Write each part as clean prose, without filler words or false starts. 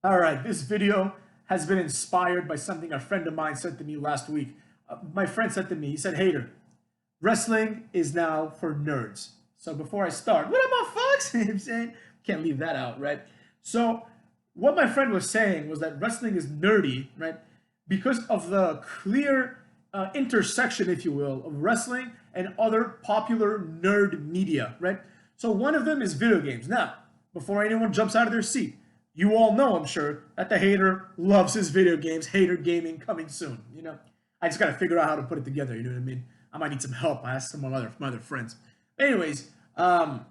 All right, this video has been inspired by something a friend of mine said to me last week. My friend said to me, he said, Hater, wrestling is now for nerds. So before I start, what about Fox? You know what I'm saying? Can't leave that out, right? So what my friend was saying was that wrestling is nerdy, right? Because of the clear intersection, if you will, of wrestling and other popular nerd media, right? So one of them is video games. Now, before anyone jumps out of their seat, you all know, I'm sure, that the hater loves his video games. Hater gaming coming soon. I just gotta figure out how to put it together. You know what I mean? I might need some help. I asked some of my other friends. Anyways, I'll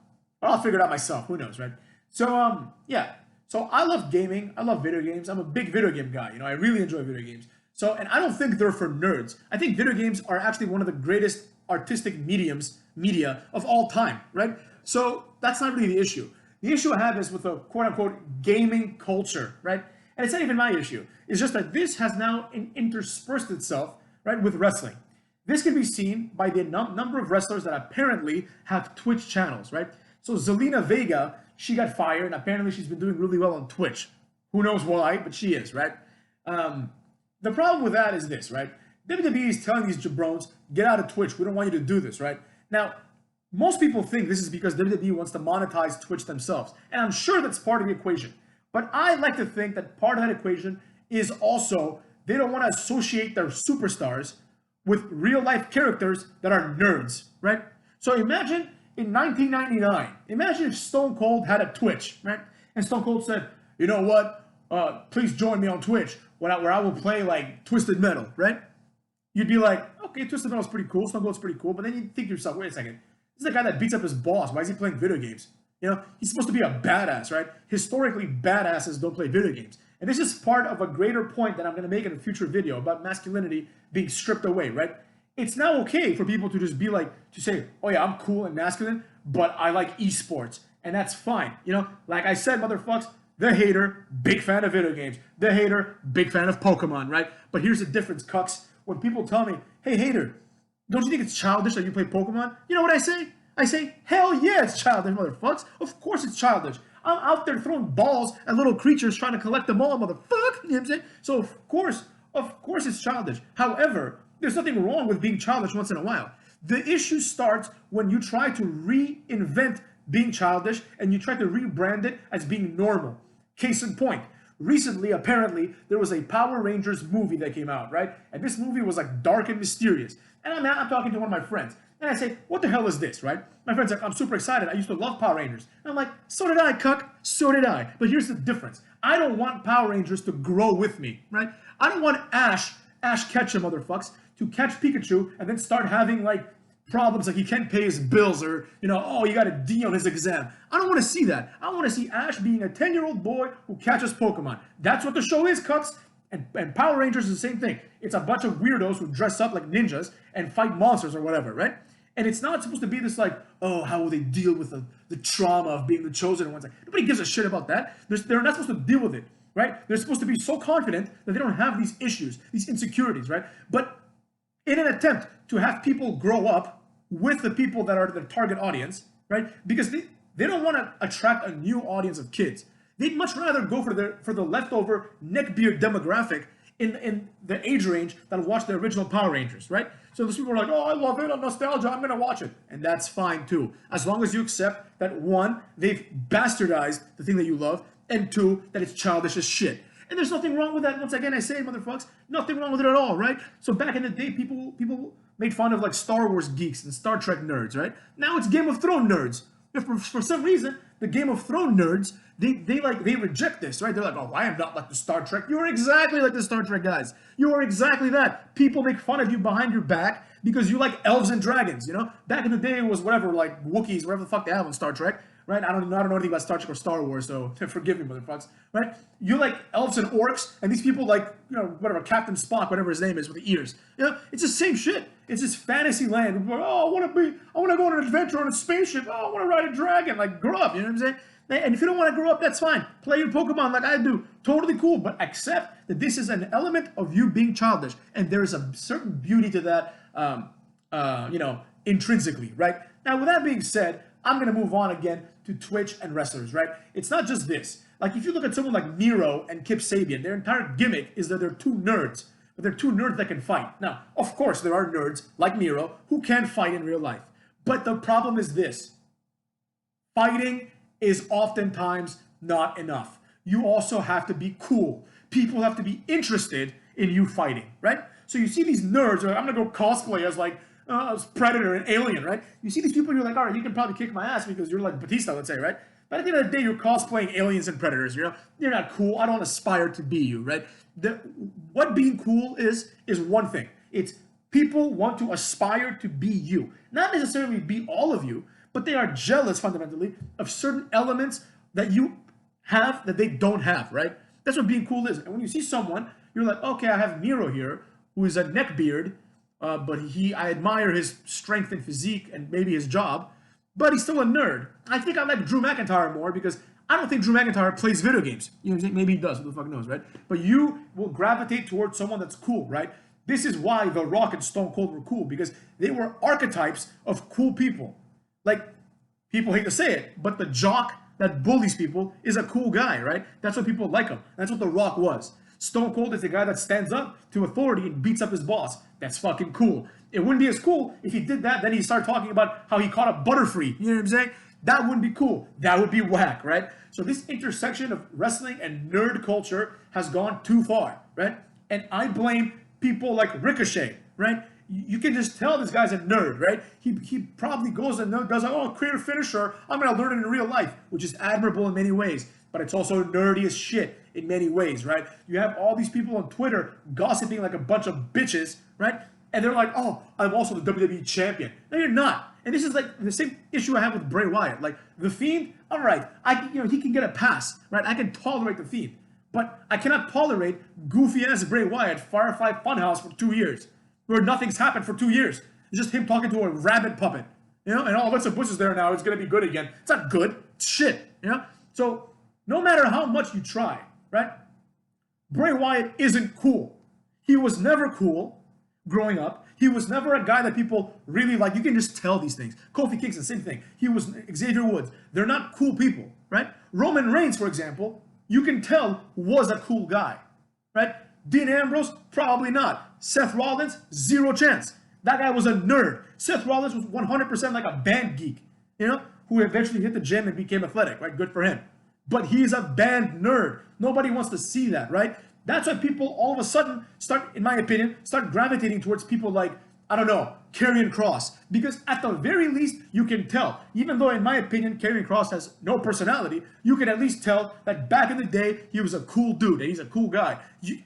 figure it out myself. Who knows, right? So yeah. So I love gaming. I love video games. I'm a big video game guy. I really enjoy video games. So, and I don't think they're for nerds. I think video games are actually one of the greatest artistic media of all time, right? So that's not really the issue. The issue I have is with the quote unquote gaming culture, right? And it's not even my issue. It's just that this has now interspersed itself, right, with wrestling. This can be seen by the number of wrestlers that apparently have Twitch channels, right? So Zelina Vega, she got fired, and apparently she's been doing really well on Twitch. Who knows why, but she is, right? The problem with that is this, right? WWE is telling these jabrones, get out of Twitch. We don't want you to do this, right? Now, most people think this is because WWE wants to monetize Twitch themselves. And I'm sure that's part of the equation. But I like to think that part of that equation is also they don't want to associate their superstars with real life characters that are nerds, right? So imagine in 1999, imagine if Stone Cold had a Twitch, right? And Stone Cold said, you know what? Please join me on Twitch where I will play like Twisted Metal, right? You'd be like, okay, Twisted Metal's pretty cool, Stone Cold's pretty cool, but then you think to yourself, wait a second, this is the guy that beats up his boss. Why is he playing video games? He's supposed to be a badass, right? Historically, badasses don't play video games. And this is part of a greater point that I'm going to make in a future video about masculinity being stripped away, right? It's now okay for people to just be like, to say, oh yeah, I'm cool and masculine, but I like esports. And that's fine. Like I said, motherfucks, the hater, big fan of video games. The hater, big fan of Pokemon, right? But here's the difference, cucks. When people tell me, hey, hater, don't you think it's childish that you play Pokemon? You know what I say? I say, hell yeah, it's childish, motherfucks. Of course it's childish. I'm out there throwing balls at little creatures trying to collect them all, motherfucker. You know what I'm saying? So of course it's childish. However, there's nothing wrong with being childish once in a while. The issue starts when you try to reinvent being childish and you try to rebrand it as being normal. Case in point, recently, apparently, there was a Power Rangers movie that came out, right? And this movie was like dark and mysterious. And I'm talking to one of my friends. And I say, what the hell is this, right? My friend's like, I'm super excited. I used to love Power Rangers. And I'm like, so did I, cuck. So did I. But here's the difference. I don't want Power Rangers to grow with me, right? I don't want Ash Ketchum, motherfucks, to catch Pikachu and then start having like problems like he can't pay his bills or, oh, he got a D on his exam. I don't want to see that. I want to see Ash being a 10-year-old boy who catches Pokemon. That's what the show is, cuts. And Power Rangers is the same thing. It's a bunch of weirdos who dress up like ninjas and fight monsters or whatever, right? And it's not supposed to be this like, oh, how will they deal with the trauma of being the chosen ones? Like, nobody gives a shit about that. They're not supposed to deal with it, right? They're supposed to be so confident that they don't have these issues, these insecurities, right? But in an attempt to have people grow up with the people that are the target audience, right? Because they don't want to attract a new audience of kids. They'd much rather go for the leftover neckbeard demographic in the age range that watch the original Power Rangers, right? So those people are like, oh, I love it, I'm nostalgia, I'm gonna watch it. And that's fine too. As long as you accept that one, they've bastardized the thing that you love, and two, that it's childish as shit. And there's nothing wrong with that. Once again, I say, motherfucks, nothing wrong with it at all, right? So back in the day, people made fun of like Star Wars geeks and Star Trek nerds, right? Now it's Game of Thrones nerds. For some reason, the Game of Thrones nerds, they reject this, right? They're like, oh, I am not like the Star Trek. You are exactly like the Star Trek guys. You are exactly that. People make fun of you behind your back because you like elves and dragons, Back in the day, it was whatever, like Wookiees, whatever the fuck they have on Star Trek, right? I don't know anything about Star Trek or Star Wars, so forgive me, motherfuckers, right? You like elves and orcs, and these people like, whatever, Captain Spock, whatever his name is, with the ears. It's the same shit. It's this fantasy land. Oh, I want to go on an adventure on a spaceship. Oh, I want to ride a dragon. Like, grow up, you know what I'm saying? And if you don't want to grow up, that's fine. Play your Pokemon like I do. Totally cool. But accept that this is an element of you being childish. And there is a certain beauty to that, intrinsically, right? Now, with that being said, I'm going to move on again to Twitch and wrestlers, right? It's not just this. Like if you look at someone like Miro and Kip Sabian, their entire gimmick is that they're two nerds, but they're two nerds that can fight. Now, of course, there are nerds like Miro who can fight in real life. But the problem is this: fighting is oftentimes not enough. You also have to be cool. People have to be interested in you fighting, right? So you see these nerds, like, I'm gonna go cosplay as like Predator and Alien, right? You see these people, you're like, all right, you can probably kick my ass because you're like Batista, let's say, right? But at the end of the day, you're cosplaying aliens and predators. You're not cool. I don't aspire to be you, right? What being cool is one thing. It's people want to aspire to be you, not necessarily be all of you, but they are jealous fundamentally of certain elements that you have that they don't have, right? That's what being cool is. And when you see someone, you're like, okay, I have Miro here, who is a neckbeard, but I admire his strength and physique and maybe his job, but he's still a nerd. I think I like Drew McIntyre more because I don't think Drew McIntyre plays video games. You know what I'm saying? Maybe he does. Who the fuck knows, right? But you will gravitate towards someone that's cool, right? This is why The Rock and Stone Cold were cool, because they were archetypes of cool people. Like, people hate to say it, but the jock that bullies people is a cool guy, right? That's what people like him. That's what The Rock was. Stone Cold is the guy that stands up to authority and beats up his boss. That's fucking cool. It wouldn't be as cool if he did that, then he started talking about how he caught a Butterfree. You know what I'm saying? That wouldn't be cool. That would be whack, right? So this intersection of wrestling and nerd culture has gone too far, right? And I blame people like Ricochet, right? You can just tell this guy's a nerd, right? He probably goes and does a career finisher. I'm going to learn it in real life, which is admirable in many ways. But it's also nerdy as shit in many ways, right? You have all these people on Twitter gossiping like a bunch of bitches, right? And they're like, oh, I'm also the WWE champion. No, you're not. And this is like the same issue I have with Bray Wyatt. Like, The Fiend, all right, he can get a pass, right? I can tolerate The Fiend. But I cannot tolerate goofy-ass Bray Wyatt Firefly Funhouse for 2 years, where nothing's happened for 2 years. It's just him talking to a rabbit puppet, and Alexa Bliss is there now. It's going to be good again. It's not good. It's shit, So no matter how much you try, right? Bray Wyatt isn't cool. He was never cool growing up. He was never a guy that people really like. You can just tell these things. Kofi Kingston, same thing. He was Xavier Woods. They're not cool people, right? Roman Reigns, for example, you can tell was a cool guy, right? Dean Ambrose, probably not. Seth Rollins, zero chance. That guy was a nerd. Seth Rollins was 100% like a band geek, who eventually hit the gym and became athletic, right? Good for him. But he's a band nerd. Nobody wants to see that, right? That's why people all of a sudden start, in my opinion, start gravitating towards people like, I don't know, Karrion Kross. Because at the very least, you can tell. Even though, in my opinion, Karrion Kross has no personality, you can at least tell that back in the day, he was a cool dude and he's a cool guy.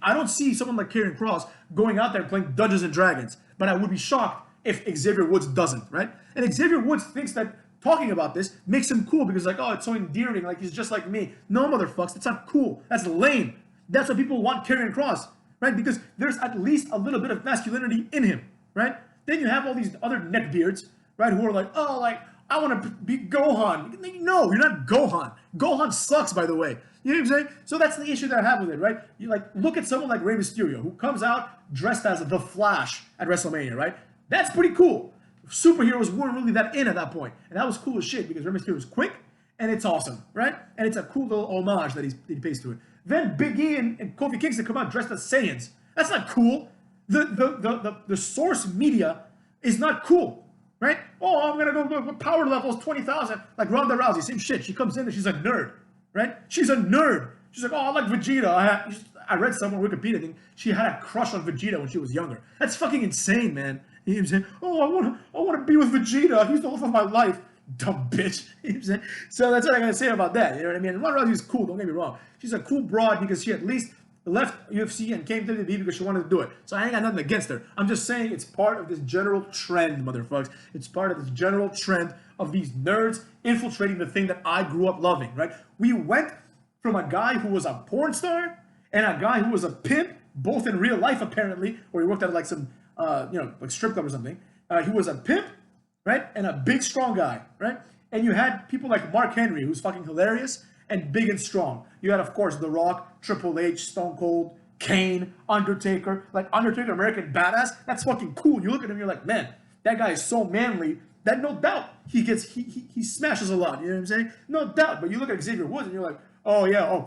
I don't see someone like Karrion Kross going out there playing Dungeons and Dragons. But I would be shocked if Xavier Woods doesn't, right? And Xavier Woods thinks that talking about this makes him cool because, like, oh, it's so endearing, like he's just like me. No, motherfucks, that's not cool. That's lame. That's why people want Karrion Kross, right? Because there's at least a little bit of masculinity in him, right? Then you have all these other neckbeards, right, who are like, oh, like, I want to be Gohan. No, you're not Gohan. Gohan sucks, by the way. You know what I'm saying? So that's the issue that I have with it, right? You like look at someone like Rey Mysterio, who comes out dressed as the Flash at WrestleMania, right? That's pretty cool. Superheroes weren't really that in at that point, and that was cool as shit because Rey Mysterio was quick and it's awesome, right? And it's a cool little homage that he pays to it. Then Big E and Kofi Kingston come out dressed as Saiyans. That's not cool. The source media is not cool, right? Oh, I'm gonna go power levels 20,000 like Ronda Rousey, same shit. She comes in and she's a nerd, right? She's a nerd. She's like, oh, I like Vegeta. I read somewhere on Wikipedia thing. She had a crush on Vegeta when she was younger. That's fucking insane, man. You know what I'm saying? Oh, I want to be with Vegeta. He's the love of my life. Dumb bitch. You know what I'm saying? So that's what I gotta say about that. You know what I mean? And Ronda Rousey is cool. Don't get me wrong. She's a cool broad because she at least left UFC and came to WWE because she wanted to do it. So I ain't got nothing against her. I'm just saying it's part of this general trend, motherfuckers. It's part of this general trend of these nerds infiltrating the thing that I grew up loving, right? We went from a guy who was a porn star and a guy who was a pimp, both in real life apparently, or he worked at like some, like strip club or something. He was a pimp, right? And a big, strong guy, right? And you had people like Mark Henry, who's fucking hilarious and big and strong. You had, of course, The Rock, Triple H, Stone Cold, Kane, Undertaker. Like, Undertaker, American Badass, that's fucking cool. You look at him, you're like, man, that guy is so manly that no doubt he smashes a lot. You know what I'm saying? No doubt. But you look at Xavier Woods and you're like, Oh yeah.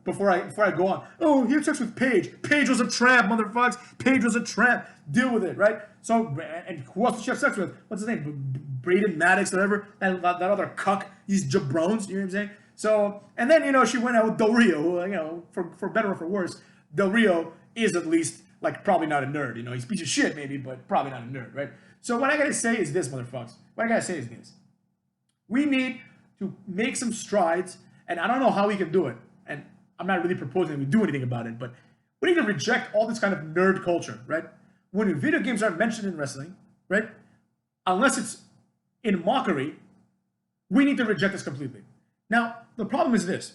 Before I go on. Oh, he had sex with Paige. Paige was a tramp, motherfuckers. Paige was a tramp. Deal with it, right? So, and who else did she have sex with? What's his name? Braden Maddox, whatever. That other cuck. These jabrones. You know what I'm saying? So, and then she went out with Del Rio, who for better or for worse, Del Rio is at least like probably not a nerd. He's a piece of shit maybe, but probably not a nerd, right? So what I gotta say is this, motherfuckers. What I gotta say is this. We need to make some strides, and I don't know how we can do it. And I'm not really proposing that we do anything about it, but we need to reject all this kind of nerd culture, right? When video games are mentioned in wrestling, right? Unless it's in mockery, we need to reject this completely. Now, the problem is this.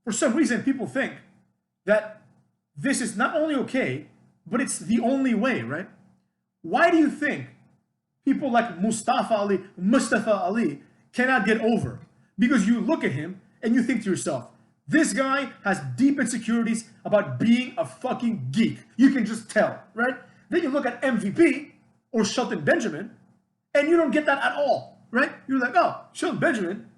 For some reason, people think that this is not only okay, but it's the only way, right? Why do you think people like Mustafa Ali cannot get over? Because you look at him and you think to yourself, this guy has deep insecurities about being a fucking geek. You can just tell, right? Then you look at MVP or Shelton Benjamin and you don't get that at all, right? You're like, oh, Shelton Benjamin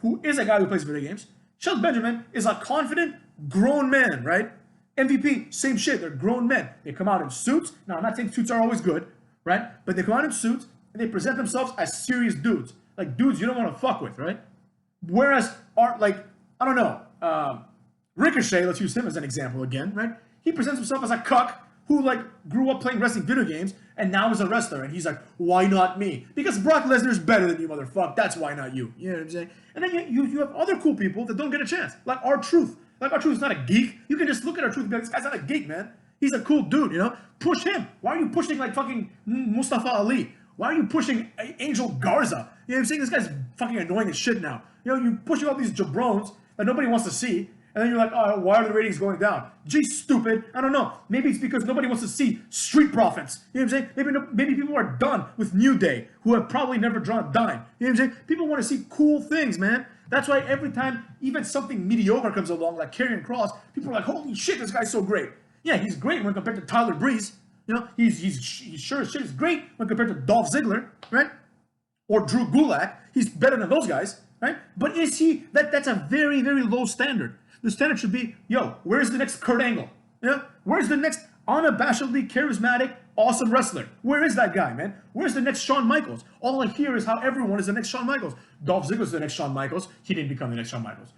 who is a guy who plays video games. Shelton Benjamin is a confident, grown man, right? MVP, same shit. They're grown men. They come out in suits. Now, I'm not saying suits are always good, right? But they come out in suits and they present themselves as serious dudes. Like dudes you don't want to fuck with, right? Whereas, I don't know, Ricochet, let's use him as an example again, right? He presents himself as a cuck who grew up playing wrestling video games and now is a wrestler. And he's like, why not me? Because Brock Lesnar's better than you, motherfucker. That's why not you. You know what I'm saying? And then you have other cool people that don't get a chance. Like R-Truth. Like R-Truth is not a geek. You can just look at R-Truth and be like, this guy's not a geek, man. He's a cool dude, Push him. Why are you pushing fucking Mustafa Ali? Why are you pushing Angel Garza? You know what I'm saying? This guy's fucking annoying as shit now. You're pushing all these jabrones that nobody wants to see. And then you're like, oh, why are the ratings going down? Gee, stupid. I don't know. Maybe it's because nobody wants to see Street Profits. You know what I'm saying? Maybe people are done with New Day, who have probably never drawn a dime. You know what I'm saying? People want to see cool things, man. That's why every time even something mediocre comes along, like Karrion Kross, people are like, holy shit, this guy's so great. Yeah, he's great when compared to Tyler Breeze. He's sure as shit is great when compared to Dolph Ziggler, right? Or Drew Gulak. He's better than those guys, right? But is he? That's a very, very low standard. The standard should be, yo, where's the next Kurt Angle? Where's the next unabashedly charismatic, awesome wrestler? Where is that guy, man? Where's the next Shawn Michaels? All I hear is how everyone is the next Shawn Michaels. Dolph Ziggler's the next Shawn Michaels. He didn't become the next Shawn Michaels.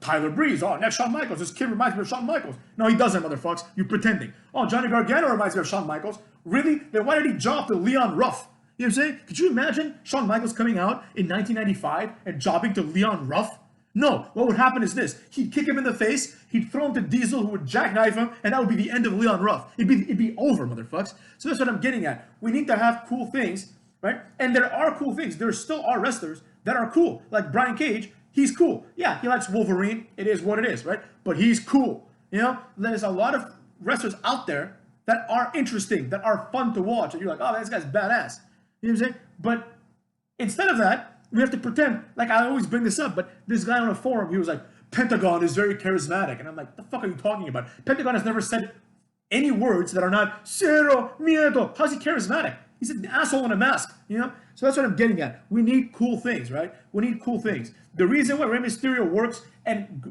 Tyler Breeze, next Shawn Michaels. This kid reminds me of Shawn Michaels. No, he doesn't, motherfuckers. You're pretending. Oh, Johnny Gargano reminds me of Shawn Michaels. Really? Then why did he job to Leon Ruff? You know what I'm saying? Could you imagine Shawn Michaels coming out in 1995 and jobbing to Leon Ruff? No, what would happen is this. He'd kick him in the face, he'd throw him to Diesel, who would jackknife him, and that would be the end of Leon Ruff. It'd be over, motherfuckers. So that's what I'm getting at. We need to have cool things, right? And there are cool things. There still are wrestlers that are cool. Like Brian Cage, he's cool. Yeah, he likes Wolverine. It is what it is, right? But he's cool. There's a lot of wrestlers out there that are interesting, that are fun to watch. And you're like, oh, this guy's badass. You know what I'm saying? But instead of that, we have to pretend, like I always bring this up, but this guy on a forum, he was like, Pentagon is very charismatic. And I'm like, the fuck are you talking about? Pentagon has never said any words that are not cero miedo. How's he charismatic? He's an asshole in a mask, So that's what I'm getting at. We need cool things, right? We need cool things. The reason why Rey Mysterio works and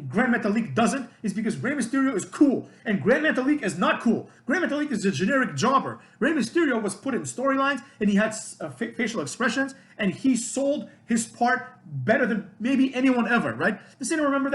Grand Metalik doesn't is because Rey Mysterio is cool and Grand Metalik is not cool. Grand Metalik is a generic jobber. Rey Mysterio was put in storylines and he had facial expressions and he sold his part better than maybe anyone ever, right? Does anyone remember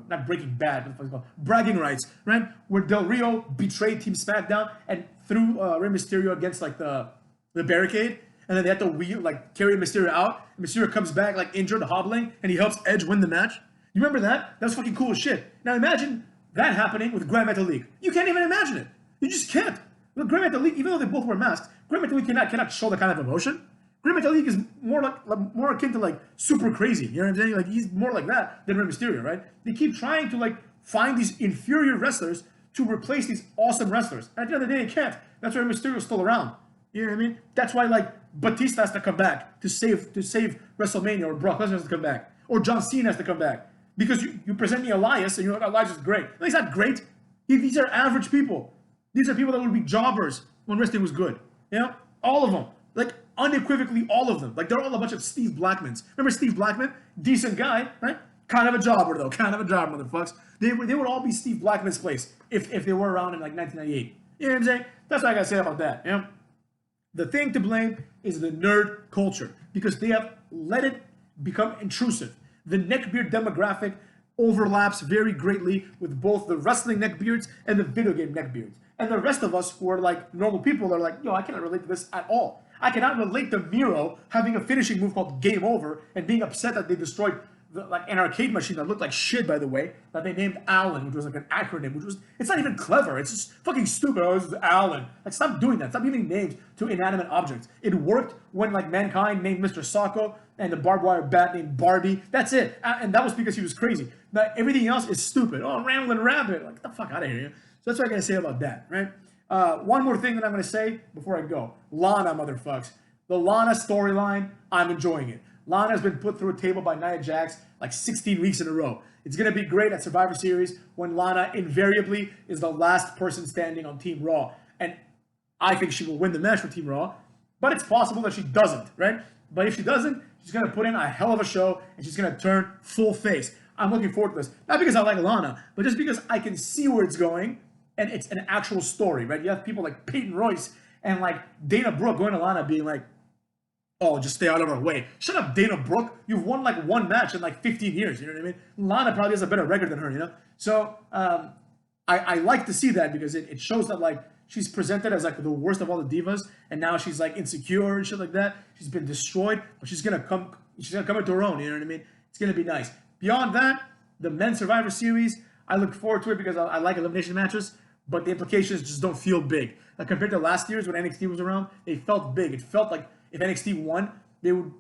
not Breaking Bad, what the fuck is it called? Bragging Rights, right? Where Del Rio betrayed Team SmackDown and threw Rey Mysterio against the barricade. And then they have to carry Mysterio out. Mysterio comes back injured, hobbling, and he helps Edge win the match. You remember that? That was fucking cool as shit. Now imagine that happening with Grand Metalik. You can't even imagine it. You just can't. With Grand Metalik, even though they both wear masks, Grand Metalik cannot show that kind of emotion. Grand Metalik is more akin to super crazy. You know what I'm saying? He's more like that than Rey Mysterio, right? They keep trying to find these inferior wrestlers to replace these awesome wrestlers. And at the end of the day, they can't. That's why Rey Mysterio's still around. You know what I mean? That's why Batista has to come back to save WrestleMania, or Brock Lesnar has to come back, or John Cena has to come back. Because you present me Elias and you're like, Elias is great. No, he's not great. These are average people. These are people that would be jobbers when wrestling was good. All of them. unequivocally all of them. Like they're all a bunch of Steve Blackmans. Remember Steve Blackman? Decent guy, right? Kind of a jobber though. Kind of a jobber, motherfuckers. They would all be Steve Blackman's place if they were around in like 1998. You know what I'm saying? That's what I gotta say about that. You know? The thing to blame is the nerd culture because they have let it become intrusive. The neckbeard demographic overlaps very greatly with both the wrestling neckbeards and the video game neckbeards. And the rest of us who are like normal people are like, yo, I cannot relate to this at all. I cannot relate to Miro having a finishing move called Game Over and being upset that they destroyed like an arcade machine that looked like shit, by the way, that they named Alan, which was like an acronym, it's not even clever. It's just fucking stupid. Oh, this is Alan. Like, stop doing that. Stop giving names to inanimate objects. It worked when like Mankind named Mr. Socko and the barbed wire bat named Barbie. That's it. And that was because he was crazy. Now, everything else is stupid. Oh, Rambling Rabbit. Like, get the fuck out of here. So that's what I gotta say about that, right? One more thing that I'm gonna say before I go. Lana, motherfucks. The Lana storyline, I'm enjoying it. Lana's been put through a table by Nia Jax like 16 weeks in a row. It's going to be great at Survivor Series when Lana invariably is the last person standing on Team Raw. And I think she will win the match for Team Raw, but it's possible that she doesn't, right? But if she doesn't, she's going to put in a hell of a show and she's going to turn full face. I'm looking forward to this. Not because I like Lana, but just because I can see where it's going and it's an actual story, right? You have people like Peyton Royce and like Dana Brooke going to Lana being like, oh, just stay out of her way. Shut up, Dana Brooke. You've won like one match in like 15 years. You know what I mean? Lana probably has a better record than her, you know? So I like to see that because it shows that like she's presented as like the worst of all the divas, and now she's like insecure and shit like that. She's been destroyed, but she's gonna come into her own, you know what I mean? It's gonna be nice. Beyond that, the men's Survivor Series, I look forward to it because I like elimination matches, but the implications just don't feel big. Like compared to last year's when NXT was around, they felt big. It felt like if NXT won, they would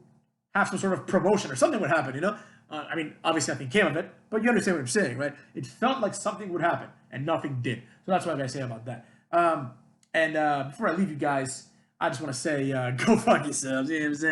have some sort of promotion or something would happen, you know? I mean, obviously nothing came of it, but you understand what I'm saying, right? It felt like something would happen, and nothing did. So that's what I gotta say about that. Before I leave you guys, I just want to say, go fuck yourselves, you know what I'm saying?